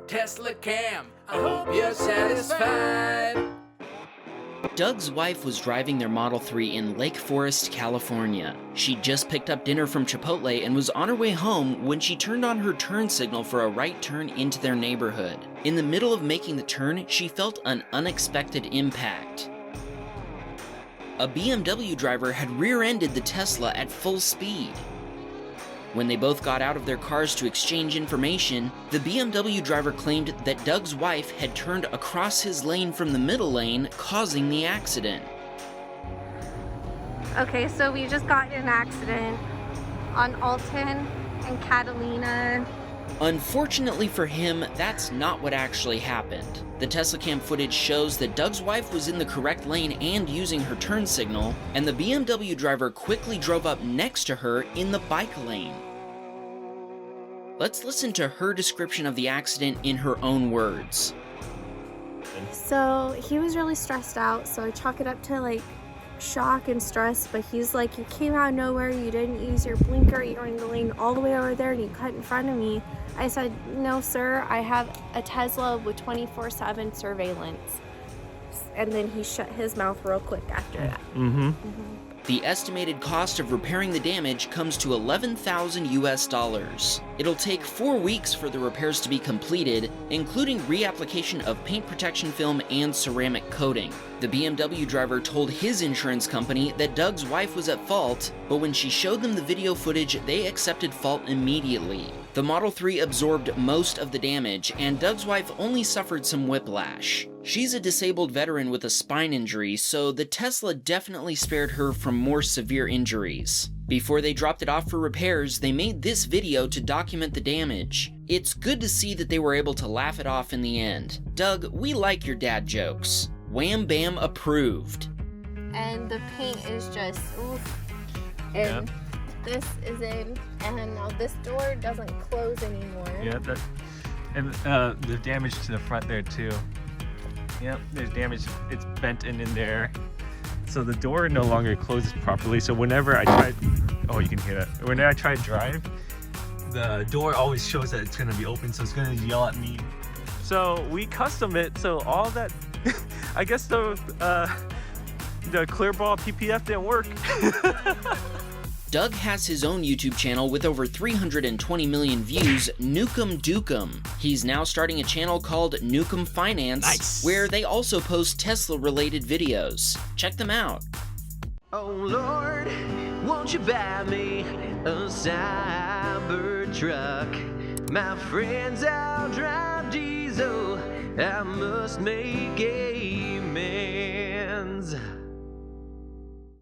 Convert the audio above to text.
Teslacam, I hope you're satisfied. Doug's wife was driving their Model 3 in Lake Forest, California. She'd just picked up dinner from Chipotle and was on her way home when she turned on her turn signal for a right turn into their neighborhood. In the middle of making the turn, she felt an unexpected impact. A BMW driver had rear-ended the Tesla at full speed. When they both got out of their cars to exchange information, the BMW driver claimed that Doug's wife had turned across his lane from the middle lane, causing the accident. Okay, so we just got in an accident on Alton and Catalina. Unfortunately for him, that's not what actually happened. The Teslacam footage shows that Doug's wife was in the correct lane and using her turn signal, and the BMW driver quickly drove up next to her in the bike lane. Let's listen to her description of the accident in her own words. So he was really stressed out, so I chalk it up to like shock and stress, but he's like, you came out of nowhere, you didn't use your blinker, you were in the lane all the way over there and you cut in front of me. I said, no sir, I have a Tesla with 24/7 surveillance. And then he shut his mouth real quick after that. The estimated cost of repairing the damage comes to $11,000 US. It'll take 4 weeks for the repairs to be completed, including reapplication of paint protection film and ceramic coating. The BMW driver told his insurance company that Doug's wife was at fault, but when she showed them the video footage, they accepted fault immediately. The Model 3 absorbed most of the damage, and Doug's wife only suffered some whiplash. She's a disabled veteran with a spine injury, so the Tesla definitely spared her from more severe injuries. Before they dropped it off for repairs, they made this video to document the damage. It's good to see that they were able to laugh it off in the end. Doug, we like your dad jokes. Wham Bam approved. And the paint is just, oof. And this is in, and now this door doesn't close anymore. Yeah, and the damage to the front there too. Yep, there's damage, it's bent in there. So the door no longer closes properly. So whenever I try, oh, you can hear that. Whenever I try to drive, the door always shows that it's gonna be open, so it's gonna yell at me. So we custom it, so all that, I guess the clear ball PPF didn't work. Doug has his own YouTube channel with over 320 million views, NukemDukem. He's now starting a channel called NukemFinance, where they also post Tesla-related videos. Check them out. Oh Lord, won't you buy me a Cybertruck? My friends all drive diesel, I must make amends.